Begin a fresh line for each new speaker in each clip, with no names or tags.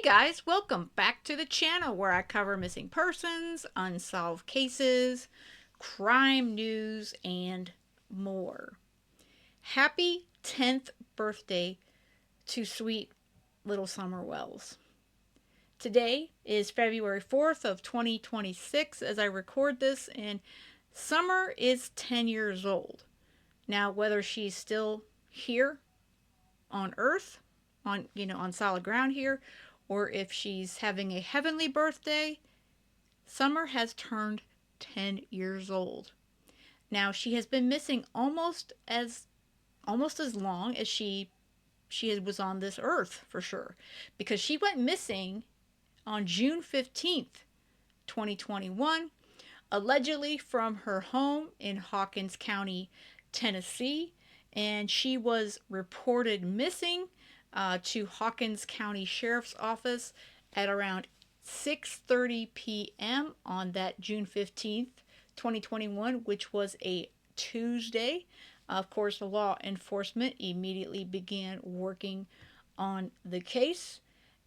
guys, welcome back to the channel where I cover missing persons, unsolved cases, crime news, and more. Happy 10th birthday to sweet little Summer Wells. Today is February 4th of 2026 as I record this, and Summer is 10 years old. Now, whether she's still here on Earth, on solid ground here, or if she's having a heavenly birthday, Summer has turned 10 years old. Now, she has been missing almost as long as she was on this earth, for sure, because she went missing on June 15th, 2021, allegedly from her home in Hawkins County, Tennessee, and she was reported missing to Hawkins County Sheriff's Office at around 6:30 p.m. on that June 15th, 2021, which was a Tuesday. Of course, law enforcement immediately began working on the case,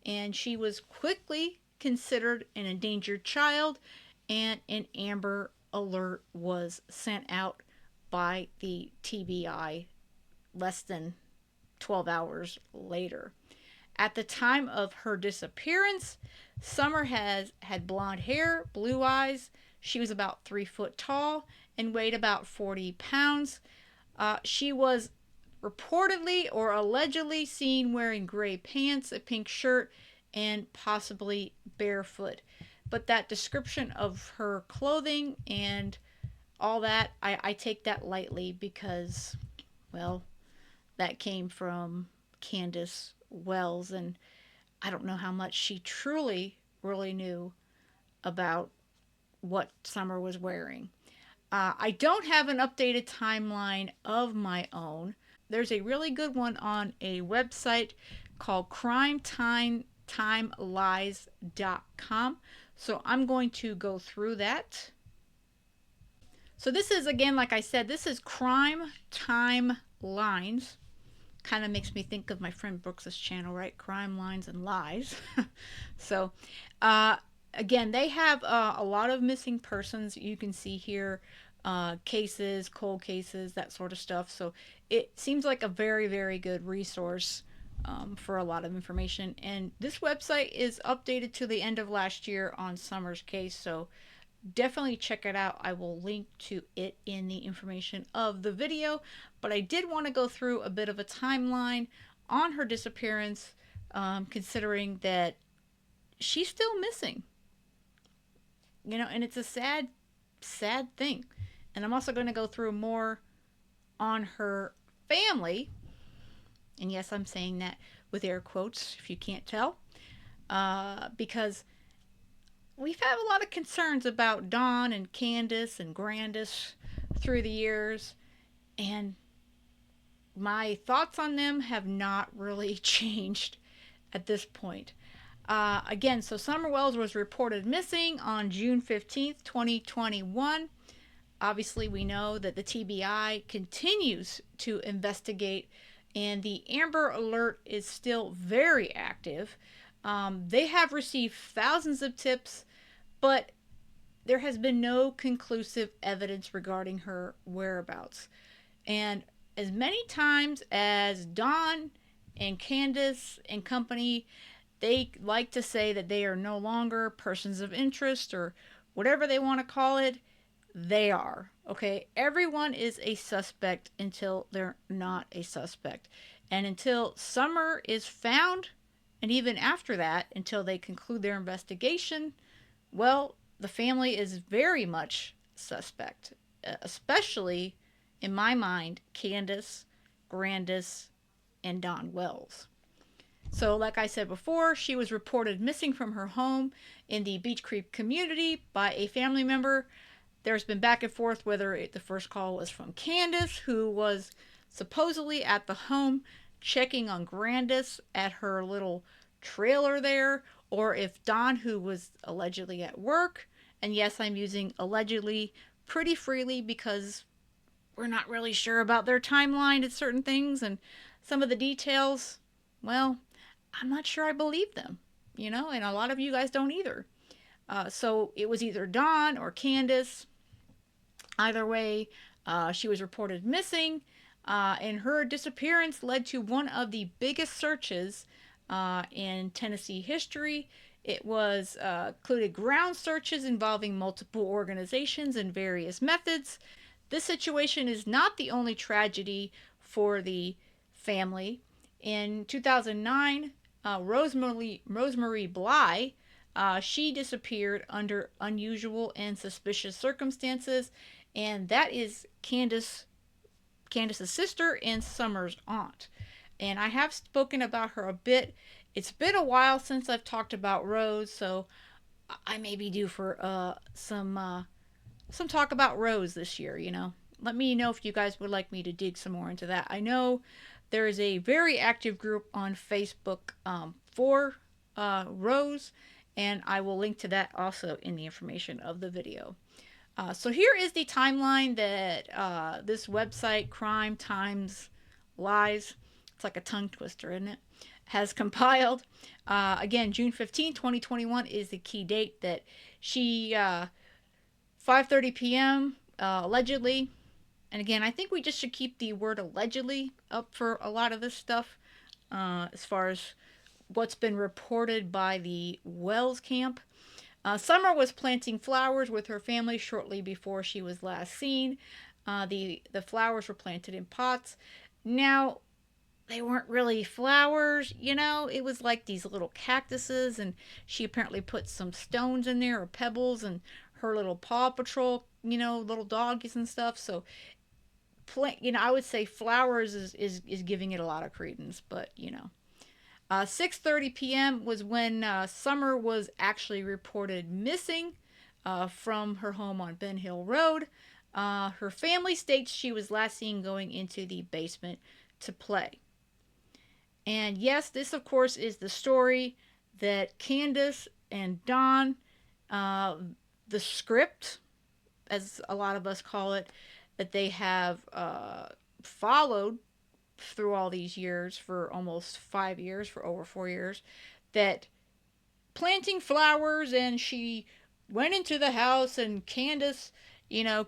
and she was quickly considered an endangered child, and an Amber Alert was sent out by the TBI less than 12 hours later. At the time of her disappearance, Summer had blonde hair, blue eyes. She was about 3 foot tall and weighed about 40 pounds. She was reportedly or allegedly seen wearing gray pants, a pink shirt, and possibly barefoot. But that description of her clothing and all that, I take that lightly because, well, that came from Candace Wells, and I don't know how much she truly really knew about what Summer was wearing. I don't have an updated timeline of my own. There's a really good one on a website called CrimetimeLies.com. So I'm going to go through that. So this is, again, like I said, this is Crime Time Lines. Kind of makes me think of my friend Brooks's channel, right? Crime Lines and Lies. So, again, they have a lot of missing persons. You can see here cases, cold cases, that sort of stuff. So it seems like a very, very good resource for a lot of information. And this website is updated to the end of last year on Summer's case. So definitely check it out. I will link to it in the information of the video, but I did want to go through a bit of a timeline on her disappearance, considering that she's still missing, and it's a sad thing. And I'm also going to go through more on her family, and yes, I'm saying that with air quotes if you can't tell, because we've had a lot of concerns about Dawn and Candace and Grandis through the years, and my thoughts on them have not really changed at this point. Again, so Summer Wells was reported missing on June 15th, 2021. Obviously, we know that the TBI continues to investigate, and the Amber Alert is still very active. They have received thousands of tips, but there has been no conclusive evidence regarding her whereabouts. And as many times as Dawn and Candace and company, they like to say that they are no longer persons of interest or whatever they want to call it, they are. Okay, everyone is a suspect until they're not a suspect. And until Summer is found, and even after that, until they conclude their investigation, well, the family is very much suspect, especially, in my mind, Candace, Grandis, and Dawn Wells. So, like I said before, she was reported missing from her home in the Beach Creek community by a family member. There's been back and forth whether the first call was from Candace, who was supposedly at the home checking on Grandis at her little trailer there, or if Dawn, who was allegedly at work. And yes, I'm using allegedly pretty freely because we're not really sure about their timeline at certain things, and some of the details, well, I'm not sure I believe them. and a lot of you guys don't either. So it was either Dawn or Candace. Either way, she was reported missing, and her disappearance led to one of the biggest searches in Tennessee history. It was included ground searches involving multiple organizations and various methods. This situation is not the only tragedy for the family. In 2009, Rosemary Bly, she disappeared under unusual and suspicious circumstances, and that is Candace's sister and Summer's aunt. And I have spoken about her a bit. It's been a while since I've talked about Rose, so I may be due for some talk about Rose this year. Let me know if you guys would like me to dig some more into that. I know there is a very active group on Facebook for Rose, and I will link to that also in the information of the video. So here is the timeline that this website, Crime Times Lies, it's like a tongue twister, isn't it? Has compiled. Again, June 15, 2021 is the key date that she, 5:30 p.m., allegedly. And again, I think we just should keep the word allegedly up for a lot of this stuff as far as what's been reported by the Wells camp. Summer was planting flowers with her family shortly before she was last seen. The flowers were planted in pots. Now, they weren't really flowers, it was like these little cactuses, and she apparently put some stones in there or pebbles and her little Paw Patrol, little doggies and stuff. So, I would say flowers is giving it a lot of credence, but 6:30 p.m. was when Summer was actually reported missing from her home on Ben Hill Road. Her family states she was last seen going into the basement to play. And yes, this of course is the story that Candace and Dawn, the script, as a lot of us call it, that they have followed through all these years, for almost 5 years, for over 4 years, that planting flowers, and she went into the house, and Candace,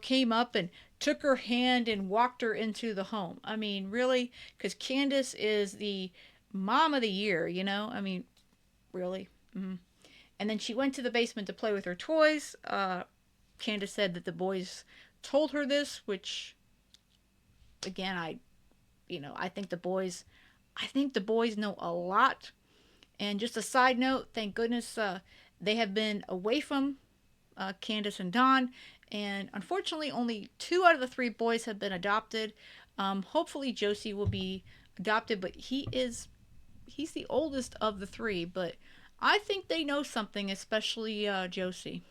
came up and took her hand and walked her into the home. I mean, really? Because Candace is the mom of the year, I mean, really? Mm-hmm. And then she went to the basement to play with her toys. Candace said that the boys told her this, which, again, I think the boys know a lot. And just a side note, thank goodness they have been away from Candace and Dawn, and unfortunately only 2 out of the 3 boys have been adopted. Hopefully Josie will be adopted, but he's the oldest of the 3, but I think they know something, especially Josie.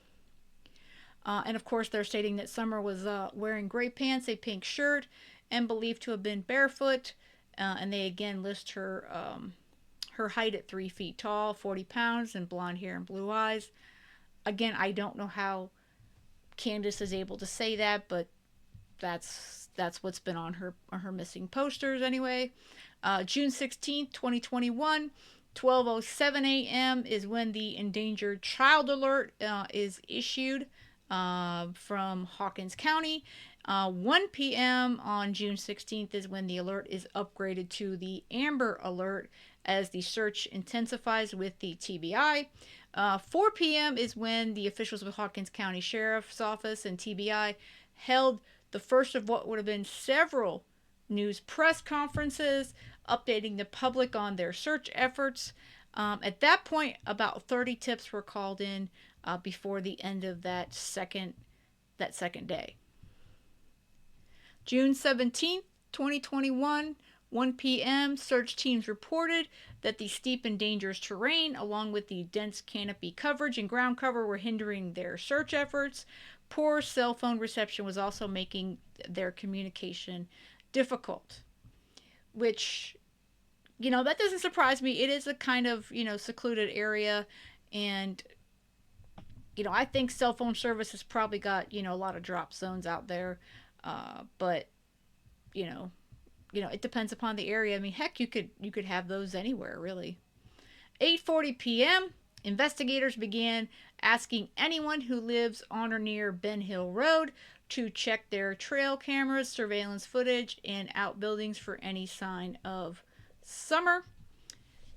And of course they're stating that Summer was wearing gray pants, a pink shirt, and believed to have been barefoot. And they again list her height at 3 feet tall, 40 pounds, and blonde hair and blue eyes. Again, I don't know how Candace is able to say that, but that's what's been on her missing posters anyway. June 16th, 2021, 12:07 a.m. is when the endangered child alert is issued from Hawkins County. 1 p.m. on June 16th is when the alert is upgraded to the Amber Alert as the search intensifies with the TBI. 4 p.m. is when the officials of Hawkins County Sheriff's Office and TBI held the first of what would have been several news press conferences updating the public on their search efforts. At that point, about 30 tips were called in before the end of that second day. June 17th, 2021, 1 p.m., search teams reported that the steep and dangerous terrain, along with the dense canopy coverage and ground cover, were hindering their search efforts. Poor cell phone reception was also making their communication difficult, which, that doesn't surprise me. It is a kind of, secluded area, and, I think cell phone service has probably got, a lot of drop zones out there, but, it depends upon the area. I mean, heck, you could have those anywhere, really. 8:40 p.m., Investigators began asking anyone who lives on or near Ben Hill Road to check their trail cameras, surveillance footage, and outbuildings for any sign of Summer.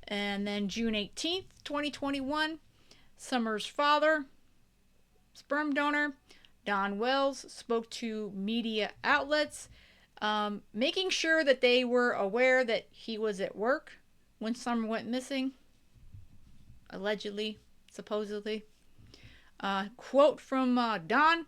And then June 18th, 2021, Summer's father, sperm donor, Don Wells, spoke to media outlets, making sure that they were aware that he was at work when Summer went missing. Allegedly, supposedly. Quote from Don: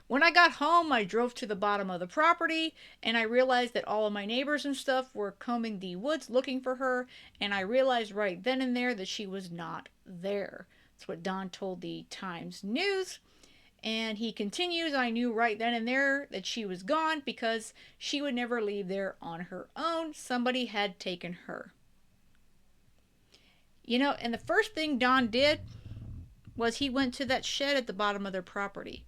"When I got home, I drove to the bottom of the property and I realized that all of my neighbors and stuff were combing the woods looking for her, and I realized right then and there that she was not there." That's what Don told the Times News. And he continues, "I knew right then and there that she was gone because she would never leave there on her own. Somebody had taken her." And the first thing Don did was he went to that shed at the bottom of their property.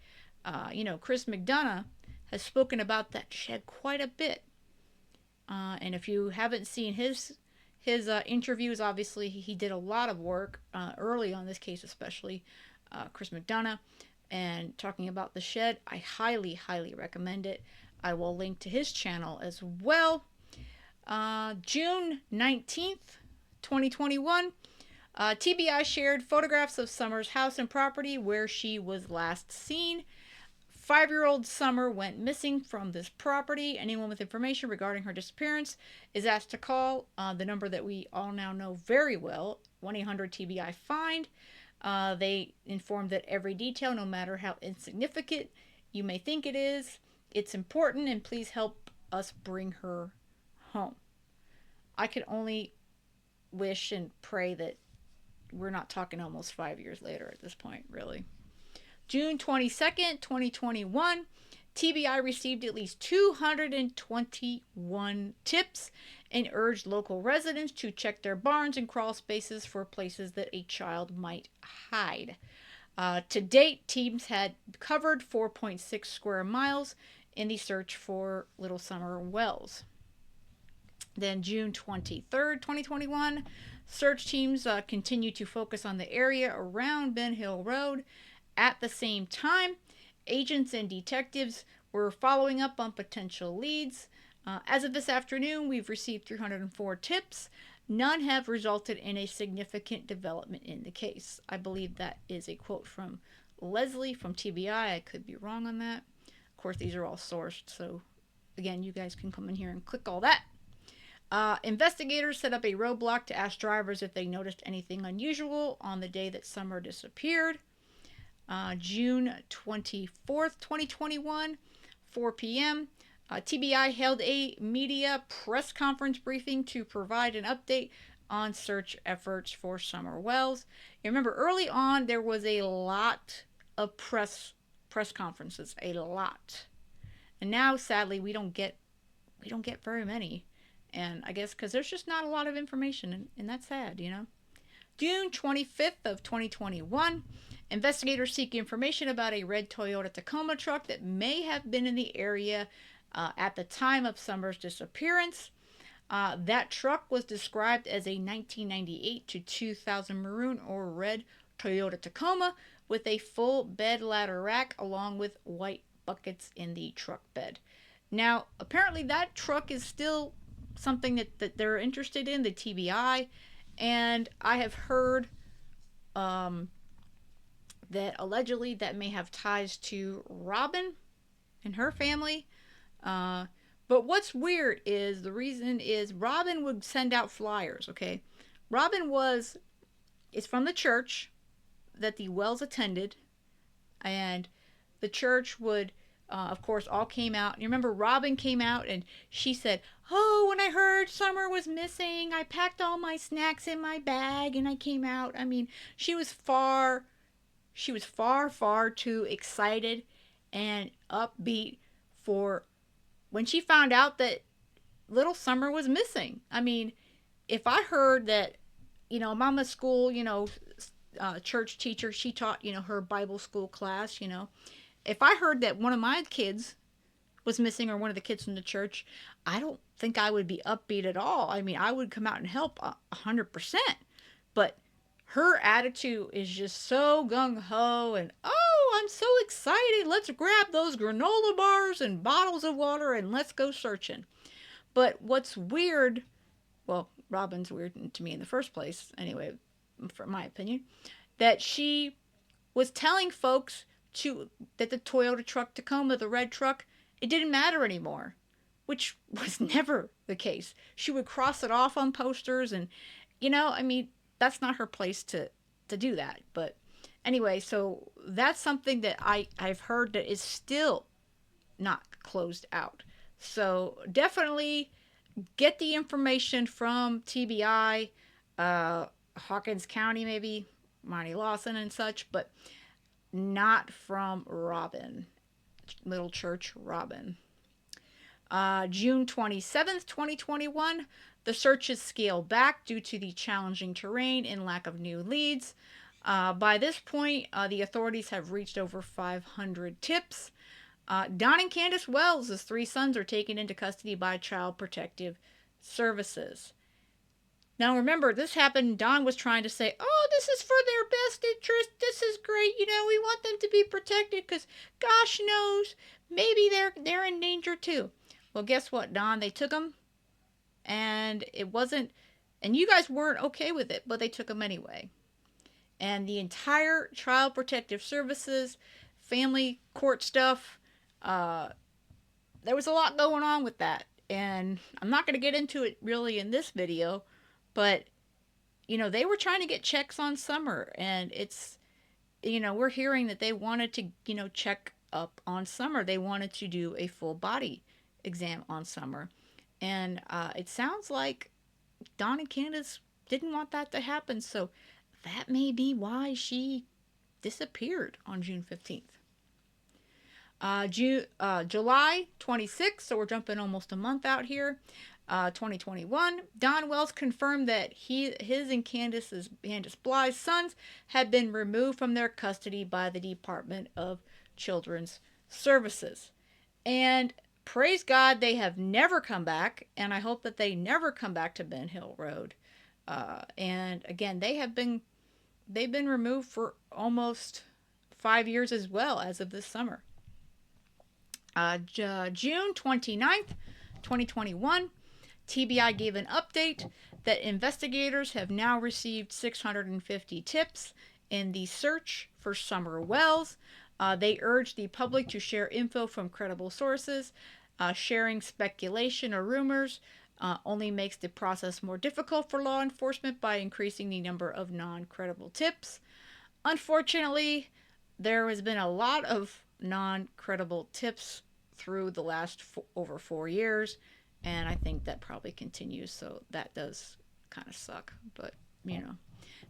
Chris McDonough has spoken about that shed quite a bit. And if you haven't seen his interviews, obviously he did a lot of work early on this case, especially Chris McDonough, and talking about the shed. I highly, highly recommend it. I will link to his channel as well. June 19th, 2021, TBI shared photographs of Summer's house and property where she was last seen. 5-year-old Summer went missing from this property. Anyone with information regarding her disappearance is asked to call the number that we all now know very well, 1-800-TBI-FIND. They informed that every detail, no matter how insignificant you may think it is, it's important, and please help us bring her home. I could only wish and pray that we're not talking almost 5 years later at this point, really. June 22nd, 2021, TBI received at least 221 tips and urged local residents to check their barns and crawl spaces for places that a child might hide. To date, teams had covered 4.6 square miles in the search for Little Summer Wells. Then June 23rd, 2021, search teams continue to focus on the area around Ben Hill Road. At the same time, agents and detectives were following up on potential leads. As of this afternoon, we've received 304 tips. None have resulted in a significant development in the case. I believe that is a quote from Leslie from TBI. I could be wrong on that. Of course, these are all sourced, so again, you guys can come in here and click all that. Investigators set up a roadblock to ask drivers if they noticed anything unusual on the day that Summer disappeared. June 24th, 2021, 4 p.m., TBI held a media press conference briefing to provide an update on search efforts for Summer Wells. You remember early on there was a lot of press conferences, a lot. And now sadly we don't get very many. And I guess because there's just not a lot of information, and that's sad, June 25th of 2021, investigators seek information about a red Toyota Tacoma truck that may have been in the area at the time of Summer's disappearance. That truck was described as a 1998 to 2000 maroon or red Toyota Tacoma with a full bed ladder rack along with white buckets in the truck bed. Now, apparently that truck is still something that they're interested in, the TBI, and I have heard that allegedly that may have ties to Robin and her family. But what's weird is the reason is Robin would send out flyers, okay? Robin is from the church that the Wells attended, and the church would of course, all came out. You remember Robin came out and she said, "Oh, when I heard Summer was missing, I packed all my snacks in my bag and I came out." I mean, she was far, far too excited and upbeat for when she found out that little Summer was missing. I mean, if I heard that, Mama's school, church teacher, she taught, her Bible school class, if I heard that one of my kids was missing or one of the kids from the church, I don't think I would be upbeat at all. I mean, I would come out and help 100%. But Her attitude is just so gung ho and, oh, I'm so excited. Let's grab those granola bars and bottles of water and let's go searching. But what's weird, well, Robin's weird to me in the first place, anyway, from my opinion, that she was telling folks to that the Toyota truck Tacoma, the red truck, it didn't matter anymore, which was never the case. She would cross it off on posters, and I mean, that's not her place to do that. But anyway, so that's something that I've heard that is still not closed out. So definitely get the information from TBI, Hawkins County, maybe Monty Lawson and such, but not from Robin, Little Church Robin. June 27th, 2021, the search is scaled back due to the challenging terrain and lack of new leads. By this point, the authorities have reached over 500 tips. Don and Candace Wells' three sons are taken into custody by Child Protective Services. Now remember, this happened, Don was trying to say, oh, this is for their best interest. This is great. We want them to be protected because gosh knows, maybe they're in danger too. Well, guess what, Don? They took them and it wasn't, and you guys weren't okay with it, but they took them anyway. And the entire Child Protective Services, family court stuff, there was a lot going on with that. And I'm not going to get into it really in this video, but they were trying to get checks on Summer, and it's we're hearing that they wanted to check up on Summer. They wanted to do a full body exam on Summer, and it sounds like Don and Candace didn't want that to happen, so that may be why she disappeared on June 15th. July 26th, so we're jumping almost a month out here. 2021, Don Wells confirmed that his and Candace Bly's sons had been removed from their custody by the Department of Children's Services. And praise God, they have never come back, and I hope that they never come back to Ben Hill Road. And again, they've been removed for almost 5 years as well as of this summer. June 29th, 2021, TBI gave an update that investigators have now received 650 tips in the search for Summer Wells. They urged the public to share info from credible sources. Sharing speculation or rumors only makes the process more difficult for law enforcement by increasing the number of non-credible tips. Unfortunately, there has been a lot of non-credible tips through the last over 4 years, and I think that probably continues, so that does kind of suck. But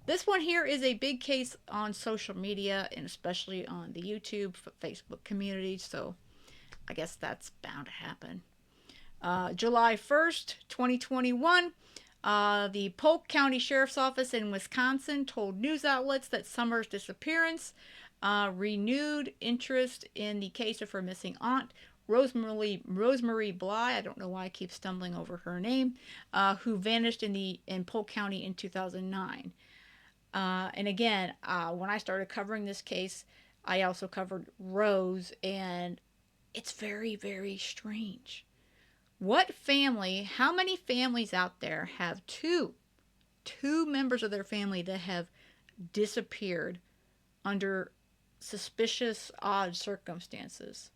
this one here is a big case on social media, and especially on the YouTube, Facebook community, so I guess that's bound to happen. July 1st, 2021, the Polk County Sheriff's Office in Wisconsin told news outlets that Summer's disappearance renewed interest in the case of her missing aunt, Rosemary Bly. I don't know why I keep stumbling over her name, who vanished in Polk County in 2009. And again, when I started covering this case, I also covered Rose, and it's very, very strange. How many families out there have two members of their family that have disappeared under suspicious, odd circumstances?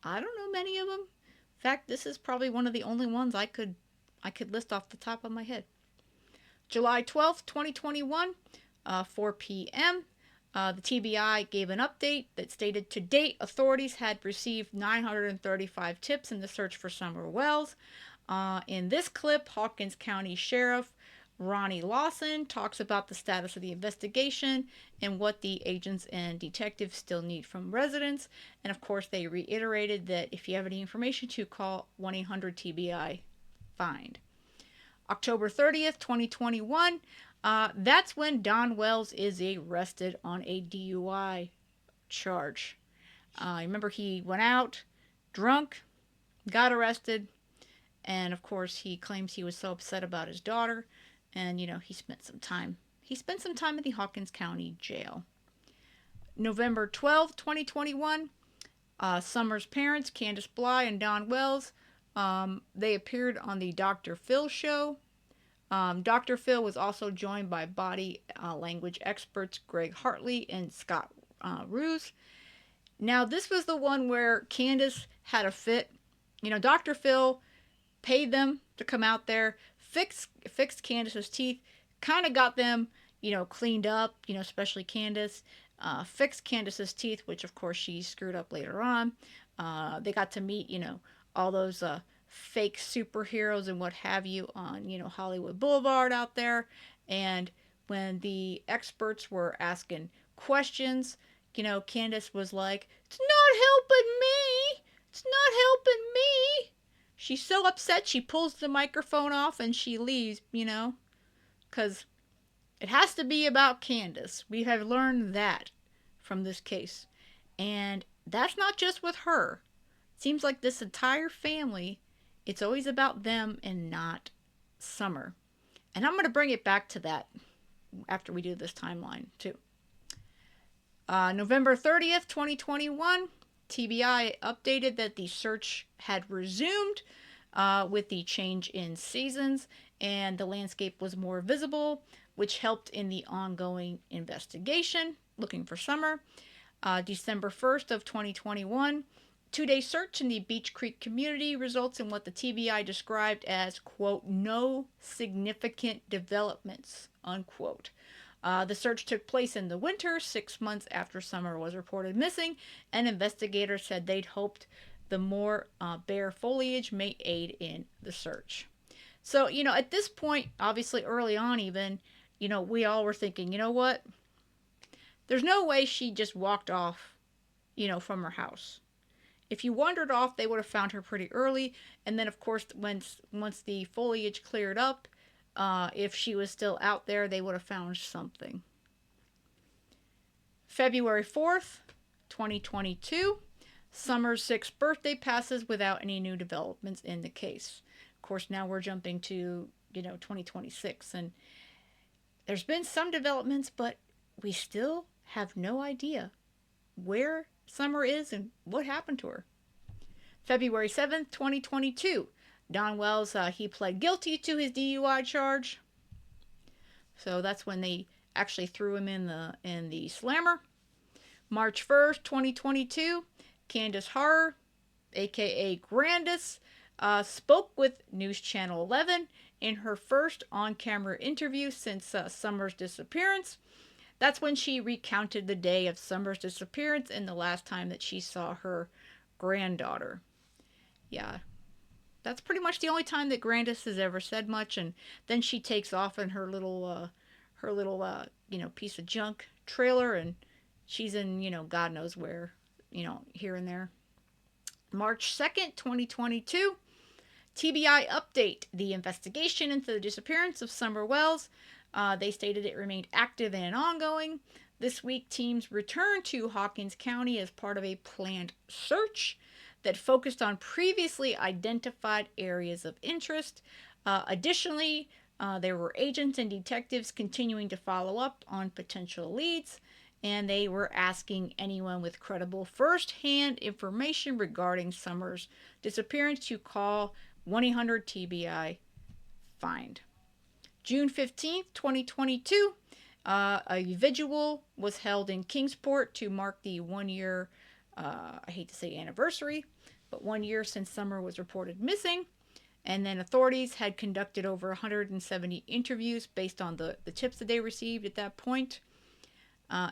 I don't know many of them. In fact, this is probably one of the only ones I could list off the top of my head. July 12th, 2021, 4 p.m., the TBI gave an update that stated to date, authorities had received 935 tips in the search for Summer Wells. In this clip, Hawkins County Sheriff Ronnie Lawson talks about the status of the investigation and what the agents and detectives still need from residents. And of course, they reiterated that if you have any information to call 1-800-TBI-FIND. October 30th, 2021, that's when Don Wells is arrested on a DUI charge. Remember, he went out drunk, got arrested, and of course, he claims he was so upset about his daughter. And, he spent some time he spent some time in the Hawkins County Jail. November 12th, 2021, Summer's parents, Candace Bly and Don Wells, they appeared on the Dr. Phil show. Dr. Phil was also joined by body language experts Greg Hartley and Scott Ruse. Now, this was the one where Candace had a fit. Dr. Phil paid them to come out there, fixed Candace's teeth, kind of got them, cleaned up, especially Candace. Fixed Candace's teeth, which of course she screwed up later on. They got to meet, all those fake superheroes and what have you on, Hollywood Boulevard out there. And when the experts were asking questions, Candace was like, "It's not helping me. It's not helping me." She's so upset she pulls the microphone off and she leaves, because it has to be about Candace. We have learned that from this case. And that's not just with her. It seems like this entire family, it's always about them and not Summer. And I'm going to bring it back to that after we do this timeline too. November 30th, 2021, TBI updated that the search had resumed with the change in seasons and the landscape was more visible, which helped in the ongoing investigation looking for Summer. December 1st of 2021, 2-day search in the Beech Creek community results in what the TBI described as, quote, "no significant developments," unquote. The search took place in the winter, 6 months after Summer was reported missing, and investigators said they'd hoped the more bare foliage may aid in the search. So, at this point, obviously early on even, we all were thinking, what? There's no way she just walked off, from her house. If you wandered off, they would have found her pretty early. And then, of course, once the foliage cleared up, if she was still out there, they would have found something. February 4th, 2022, Summer's 6th birthday passes without any new developments in the case. Of course, now we're jumping to, 2026. And there's been some developments, but we still have no idea where Summer is and what happened to her. February 7th, 2022. Don Wells, he pled guilty to his DUI charge. So that's when they actually threw him in the slammer. March 1st, 2022. Candace Harrer, aka Grandis, spoke with News Channel 11 in her first on-camera interview since Summer's disappearance. That's when she recounted the day of Summer's disappearance and the last time that she saw her granddaughter. Yeah, that's pretty much the only time that Grandis has ever said much, and then she takes off in her little piece of junk trailer, and she's in, God knows where, here and there. March 2nd, 2022, TBI update the investigation into the disappearance of Summer Wells. They stated it remained active and ongoing. This week, teams returned to Hawkins County as part of a planned search that focused on previously identified areas of interest. Additionally, there were agents and detectives continuing to follow up on potential leads, and they were asking anyone with credible first-hand information regarding Summer's disappearance to call 1-800-TBI-FIND. June 15th, 2022, a vigil was held in Kingsport to mark the 1 year, I hate to say anniversary, but 1 year since Summer was reported missing. And then authorities had conducted over 170 interviews based on the tips that they received at that point.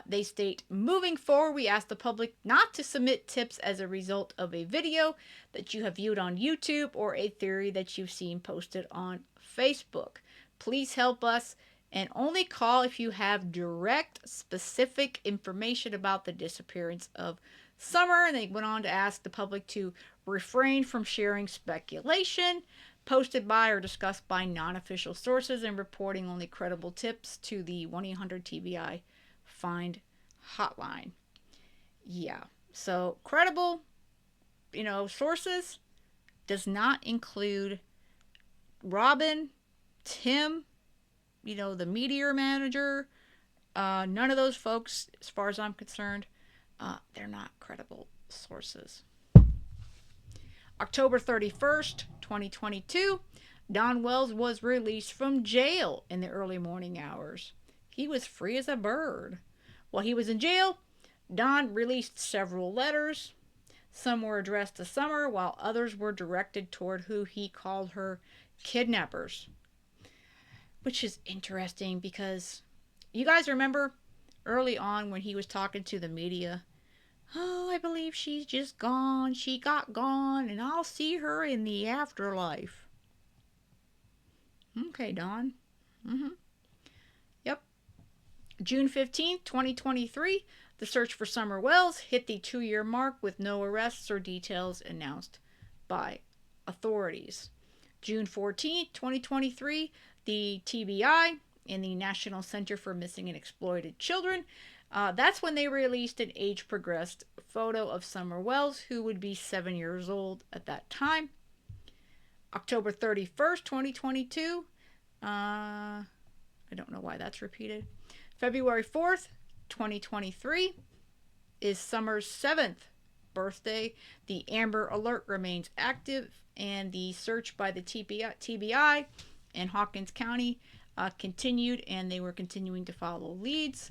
They state, moving forward, we ask the public not to submit tips as a result of a video that you have viewed on YouTube or a theory that you've seen posted on Facebook. Please help us and only call if you have direct, specific information about the disappearance of Summer. And they went on to ask the public to refrain from sharing speculation posted by or discussed by non-official sources and reporting only credible tips to the 1-800-TBI-FIND hotline. Yeah, so credible, sources does not include Robin, Tim, the meteor manager. None of those folks, as far as I'm concerned, they're not credible sources. October 31st, 2022, Don Wells was released from jail in the early morning hours. He was free as a bird. While he was in jail, Don released several letters. Some were addressed to Summer, while others were directed toward who he called her kidnappers. Which is interesting because you guys remember early on when he was talking to the media? Oh, I believe she's just gone. She got gone, and I'll see her in the afterlife. Okay, Don. Yep. June 15th, 2023, the search for Summer Wells hit the 2-year mark with no arrests or details announced by authorities. June 14th, 2023, the TBI and the National Center for Missing and Exploited Children, that's when they released an age-progressed photo of Summer Wells, who would be 7 years old at that time. October 31st, 2022, I don't know why that's repeated. February 4th, 2023 is Summer's 7th birthday. The Amber Alert remains active, and the search by the TBI in Hawkins County continued, and they were continuing to follow leads.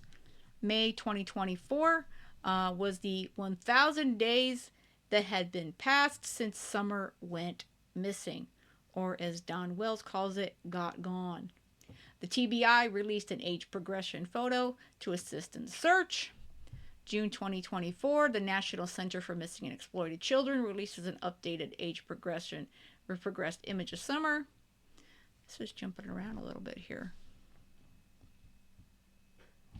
May 2024 was the 1,000 days that had been passed since Summer went missing, or as Don Wells calls it, got gone. The TBI released an age progression photo to assist in the search. June 2024, the National Center for Missing and Exploited Children releases an updated age progressed image of Summer. This is jumping around a little bit here.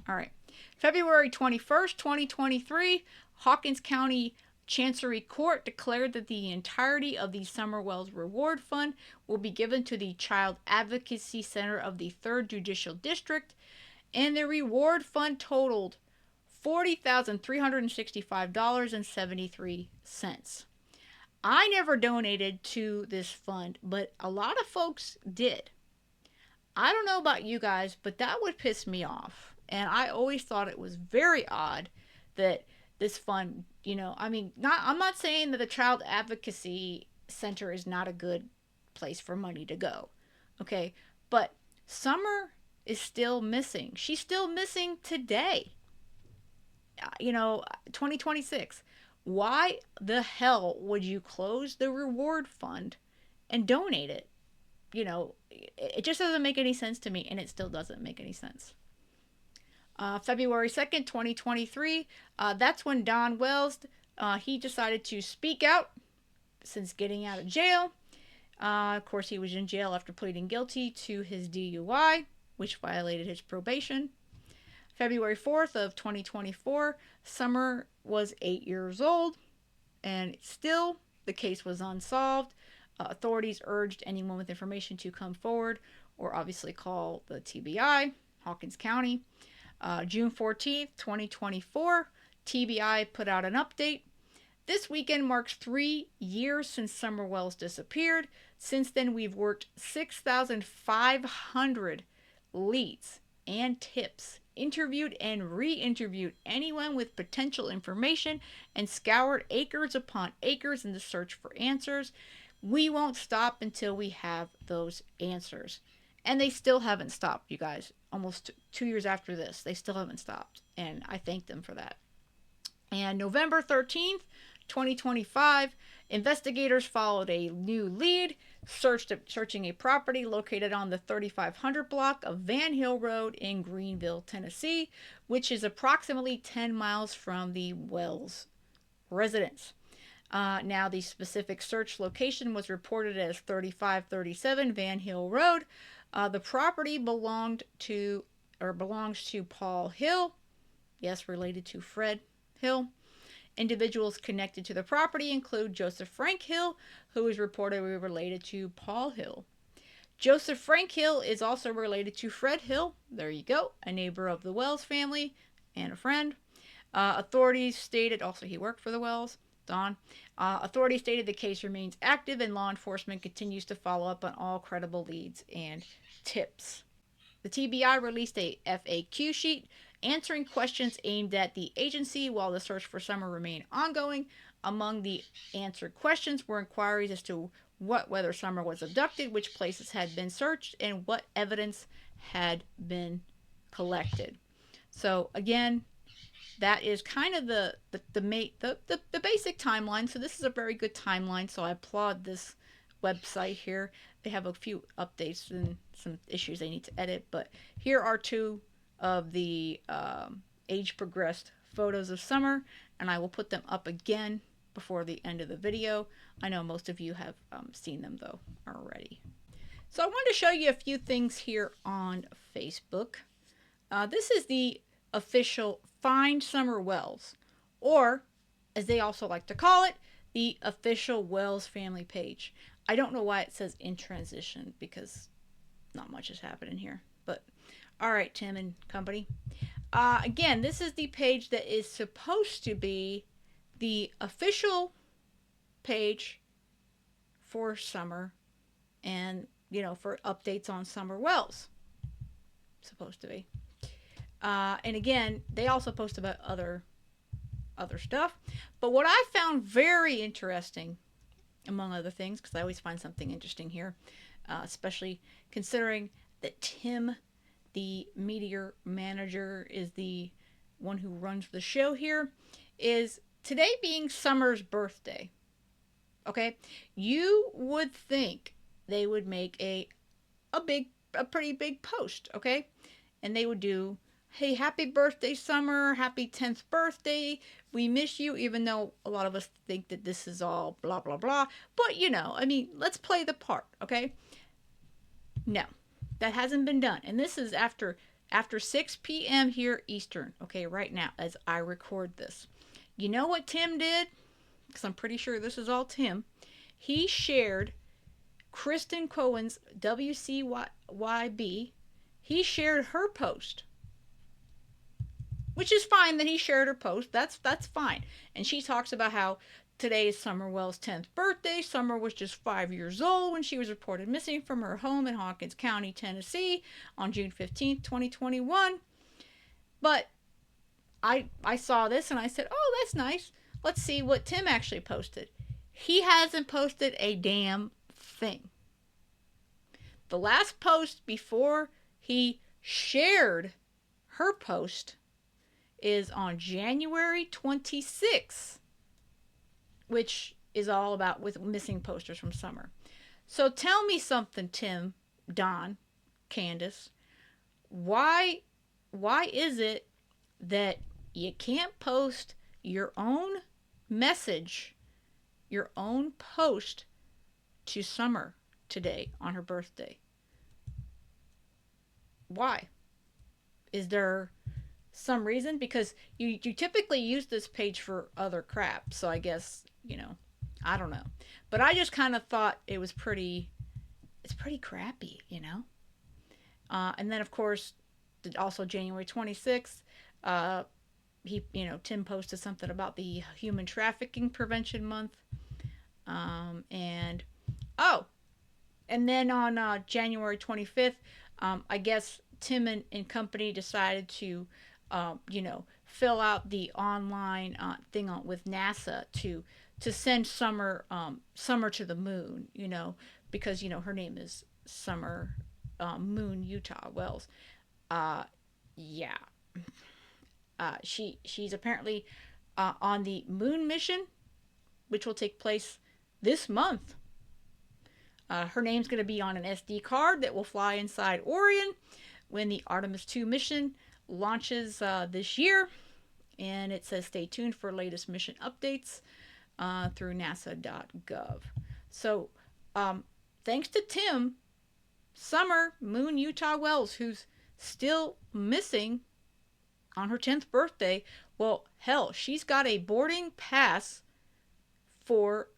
All right. February 21st, 2023, Hawkins County Chancery Court declared that the entirety of the Summer Wells Reward Fund will be given to the Child Advocacy Center of the 3rd Judicial District, and the reward fund totaled $40,365.73. I never donated to this fund, but a lot of folks did. I don't know about you guys, but that would piss me off. And I always thought it was very odd that this fund, I'm not saying that the Child Advocacy Center is not a good place for money to go. Okay. But Summer is still missing. She's still missing today. 2026. Why the hell would you close the reward fund and donate it? It just doesn't make any sense to me, and it still doesn't make any sense. February 2nd, 2023, that's when Don Wells, he decided to speak out since getting out of jail. Of course, he was in jail after pleading guilty to his DUI, which violated his probation. February 4th of 2024, Summer was 8 years old, and still the case was unsolved. Authorities urged anyone with information to come forward or obviously call the TBI, Hawkins County. June 14th, 2024, TBI put out an update. This weekend marks 3 years since Summer Wells disappeared. Since then, we've worked 6,500 leads and tips, interviewed and re-interviewed anyone with potential information, and scoured acres upon acres in the search for answers. We won't stop until we have those answers. And they still haven't stopped, you guys. Almost 2 years after this, they still haven't stopped. And I thank them for that. And November 13th, 2025, investigators followed a new lead, searching a property located on the 3500 block of Van Hill Road in Greenville, Tennessee, which is approximately 10 miles from the Wells residence. Now, the specific search location was reported as 3537 Van Hill Road. The property belongs to Paul Hill. Yes, related to Fred Hill. Individuals connected to the property include Joseph Frank Hill, who is reportedly related to Paul Hill. Joseph Frank Hill is also related to Fred Hill. There you go, a neighbor of the Wells family and a friend. Authorities stated, also he worked for the Wells, Don. Authorities stated the case remains active and law enforcement continues to follow up on all credible leads and tips. The TBI released a FAQ sheet answering questions aimed at the agency while the search for Summer remained ongoing. Among the answered questions were inquiries as to whether Summer was abducted, which places had been searched, and what evidence had been collected. So again, that is kind of the basic timeline. So this is a very good timeline. So I applaud this website here. They have a few updates and some issues they need to edit, but here are two of the age progressed photos of Summer, and I will put them up again before the end of the video. I know most of you have seen them though already. So I wanted to show you a few things here on Facebook. This is the official Find Summer Wells, or as they also like to call it, the official Wells family page. I don't know why it says in transition because not much is happening here. But all right, Tim and company. Again, this is the page that is supposed to be the official page for Summer and, you know, for updates on Summer Wells. Supposed to be. And again, they also post about other stuff. But what I found very interesting, among other things, because I always find something interesting here, especially considering that Tim, the media manager, is the one who runs the show here, is today being Summer's birthday. Okay, you would think they would make a pretty big post, okay, and they would do, hey, happy birthday, Summer, happy 10th birthday, we miss you, even though a lot of us think that this is all blah blah blah, but you know, I mean, let's play the part, okay? No, that hasn't been done, and this is after 6 p.m. here Eastern, okay, right now as I record this. You know what Tim did? Because I'm pretty sure this is all Tim. He shared Kristen Cohen's WCYB. He shared her post, which is fine that he shared her post. That's fine. And she talks about how today is Summer Wells' 10th birthday. Summer was just 5 years old when she was reported missing from her home in Hawkins County, Tennessee on June 15th, 2021. But I saw this and I said, oh, that's nice. Let's see what Tim actually posted. He hasn't posted a damn thing. The last post before he shared her post is on January 26th, which is all about with missing posters from Summer. So tell me something, Tim, Don, Candace. Why is it that you can't post your own message, your own post to Summer today on her birthday? Why? Is there some reason? Because you typically use this page for other crap, so I guess, you know, I don't know. But I just kind of thought it's pretty crappy, you know. And then of course, also January 26th, Tim posted something about the Human Trafficking Prevention Month, and then on January 25th, I guess Tim and company decided to, fill out the online thing with NASA to send Summer to the moon, because her name is Summer Moon Utah Wells. Yeah. She's apparently on the moon mission, which will take place this month. Her name's going to be on an SD card that will fly inside Orion when the Artemis 2 mission launches this year. And it says stay tuned for latest mission updates through nasa.gov. So thanks to Tim, Summer Moon Utah Wells, who's still missing on her 10th birthday, well, hell, she's got a boarding pass for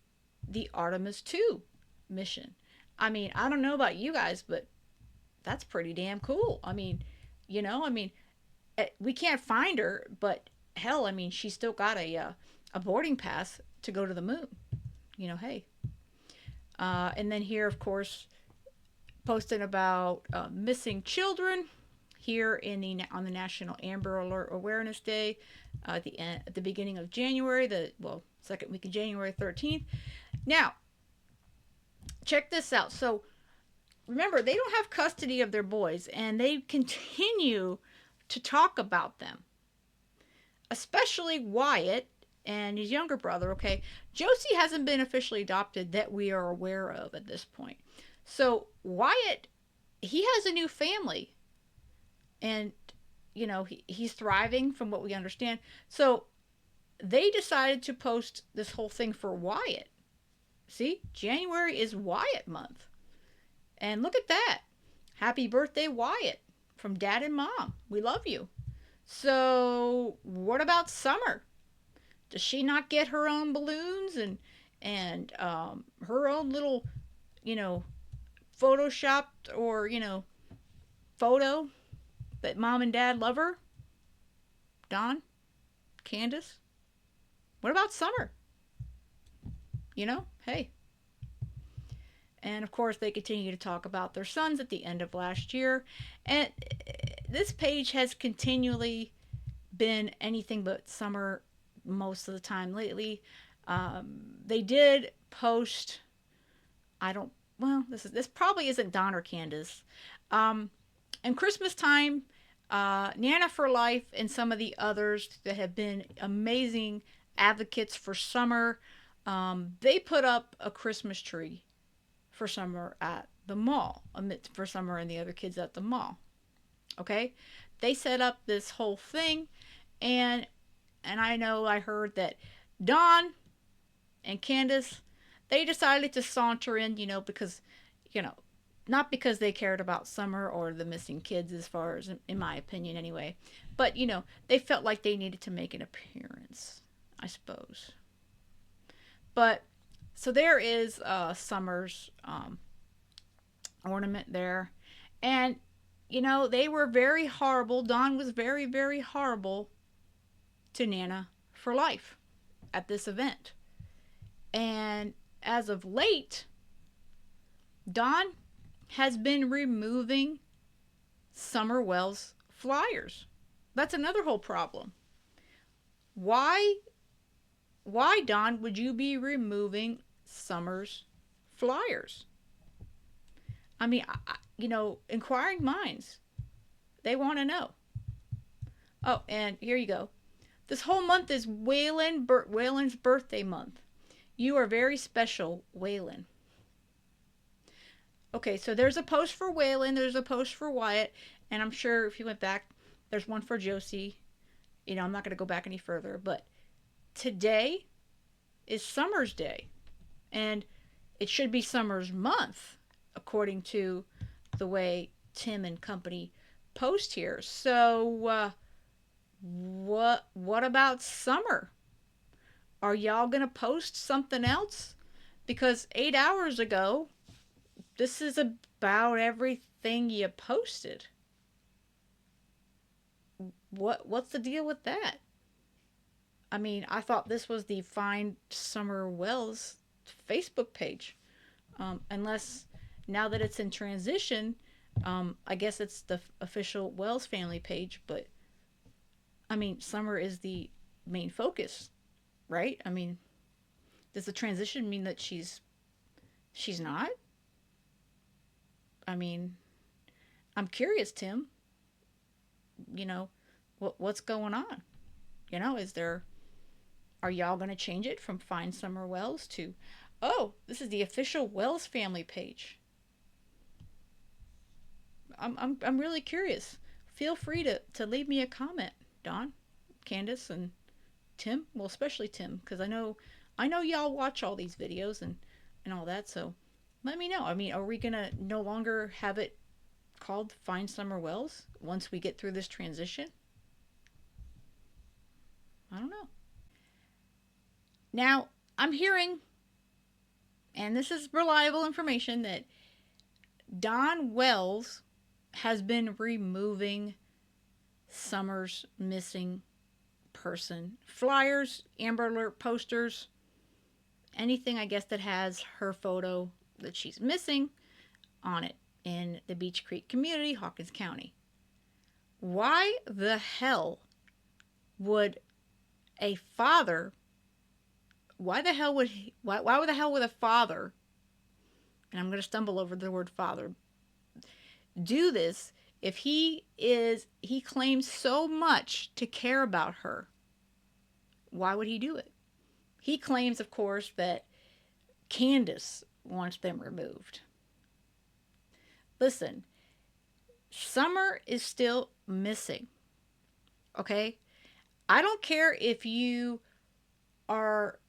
the Artemis 2 mission. I mean, I don't know about you guys, but that's pretty damn cool. I mean, we can't find her, but hell, I mean, she's still got a boarding pass to go to the moon. Hey. And then here, of course, posting about missing children here on the National Amber Alert Awareness Day at the beginning of January, second week of January 13th. Now, check this out. So remember, they don't have custody of their boys, and they continue to talk about them, especially Wyatt and his younger brother. Okay, Josie hasn't been officially adopted that we are aware of at this point. So Wyatt, he has a new family, and he's thriving from what we understand. So they decided to post this whole thing for Wyatt. See, January is Wyatt month. And look at that. Happy birthday, Wyatt, from Dad and Mom. We love you. So what about Summer? Does she not get her own balloons and her own little, photoshopped or, photo that Mom and Dad love her? Don? Candace? What about Summer? Hey. And of course, they continue to talk about their sons at the end of last year. And this page has continually been anything but Summer most of the time lately. They did post, this probably isn't Don or Candace. And Christmas time, Nana for Life and some of the others that have been amazing advocates for Summer, they put up a Christmas tree for Summer at the mall, for Summer and the other kids at the mall. Okay? They set up this whole thing, and I heard that Don and Candace, they decided to saunter in, because, not because they cared about Summer or the missing kids, as far as, in my opinion anyway, but, they felt like they needed to make an appearance, I suppose. But so there is Summer's ornament there. And, they were very horrible. Don was very, very horrible to Nana for Life at this event. And as of late, Don has been removing Summer Wells flyers. That's another whole problem. Why, Don, would you be removing Summer's flyers? I mean, inquiring minds, they want to know. Oh, and here you go. This whole month is Waylon's birthday month. You are very special, Waylon. Okay, so there's a post for Waylon, there's a post for Wyatt, and I'm sure if you went back, there's one for Josie. I'm not going to go back any further, but today is Summer's Day, and it should be Summer's month, according to the way Tim and company post here. So, what about Summer? Are y'all gonna post something else? Because 8 hours ago, this is about everything you posted. What's the deal with that? I mean, I thought this was the Find Summer Wells Facebook page. Unless now that it's in transition, I guess it's the official Wells family page. But I mean, Summer is the main focus, right? I mean, does the transition mean that she's not? I mean, I'm curious, Tim. What's going on? Are y'all going to change it from Find Summer Wells to, oh, this is the official Wells family page? I'm really curious. Feel free to leave me a comment, Don, Candace, and Tim. Well, especially Tim, because I know y'all watch all these videos and all that. So let me know. I mean, are we gonna no longer have it called Find Summer Wells once we get through this transition? I don't know. Now, I'm hearing, and this is reliable information, that Don Wells has been removing Summer's missing person flyers, Amber Alert posters, anything, I guess, that has her photo that she's missing on it. in the Beach Creek community, Hawkins County. Why the hell would a father, why the hell would he, why the hell would a father, and I'm going to stumble over the word father, do this if he claims so much to care about her? Why would he do it? He claims, of course, that Candace wants them removed. Listen, Summer is still missing. Okay? I don't care if you are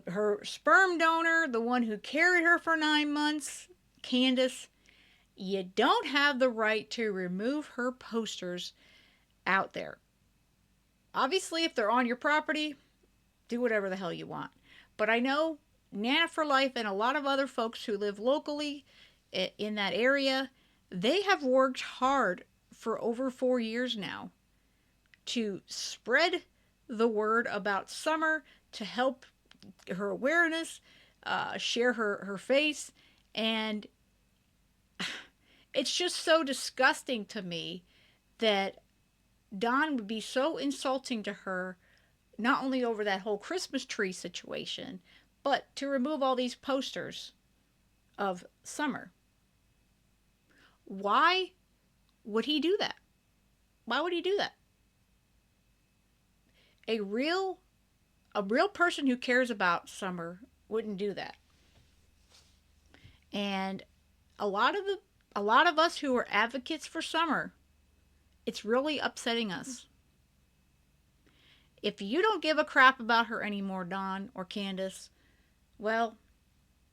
her sperm donor, the one who carried her for 9 months, Candace. You don't have the right to remove her posters out there. Obviously, if they're on your property, do whatever the hell you want. But I know Nana for Life and a lot of other folks who live locally in that area, they have worked hard for over 4 years now to spread the word about Summer, to help her awareness, share her face. And it's just so disgusting to me that Don would be so insulting to her, not only over that whole Christmas tree situation, but to remove all these posters of Summer. Why would he do that? Why would he do that? A real person who cares about Summer wouldn't do that. And a lot of us who are advocates for Summer, it's really upsetting us. If you don't give a crap about her anymore, Don or Candace, well,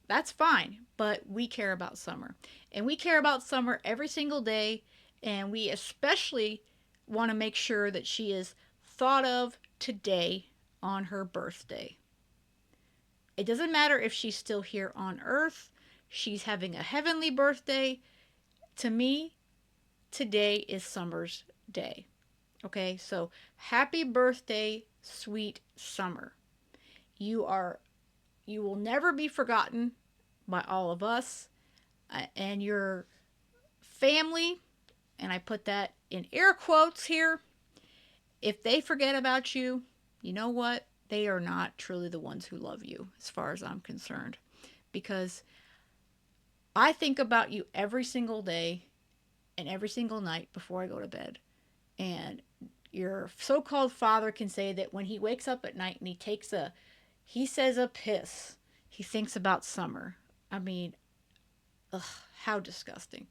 that's fine. But we care about Summer. And we care about Summer every single day. And we especially want to make sure that she is thought of today on her birthday. It doesn't matter if she's still here on earth. She's having a heavenly birthday. To me, today is Summer's day. Okay, so happy birthday, sweet Summer. You will never be forgotten by all of us, and your family, and I put that in air quotes here. If they forget about you, you know what? They are not truly the ones who love you, as far as I'm concerned. Because I think about you every single day and every single night before I go to bed. And your so-called father can say that when he wakes up at night and he says a piss, he thinks about Summer. I mean, ugh, how disgusting.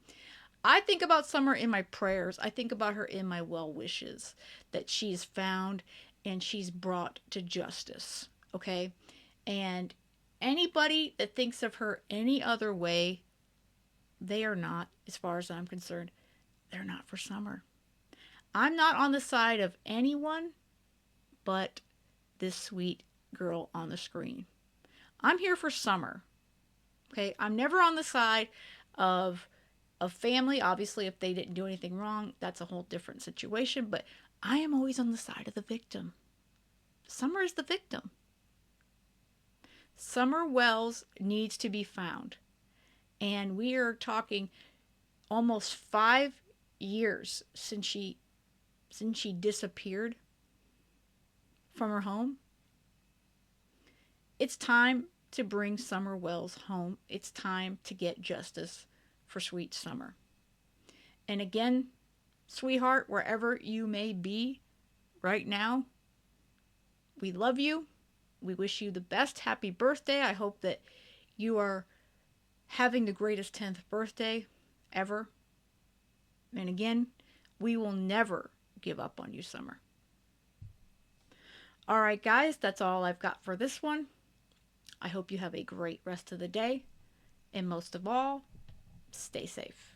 I think about Summer in my prayers. I think about her in my well wishes, that she's found and she's brought to justice. Okay? And anybody that thinks of her any other way, they are not, as far as I'm concerned, they're not for Summer. I'm not on the side of anyone but this sweet girl on the screen. I'm here for Summer. Okay? I'm never on the side of family. Obviously, if they didn't do anything wrong, that's a whole different situation. But I am always on the side of the victim. Summer is the victim. Summer Wells needs to be found. And we are talking almost 5 years since she disappeared from her home. It's time to bring Summer Wells home. It's time to get justice for sweet Summer. And again, sweetheart, wherever you may be right now, we love you. We wish you the best. Happy birthday. I hope that you are having the greatest 10th birthday ever. And again, we will never give up on you, Summer. All right, guys, that's all I've got for this one. I hope you have a great rest of the day. And most of all, stay safe.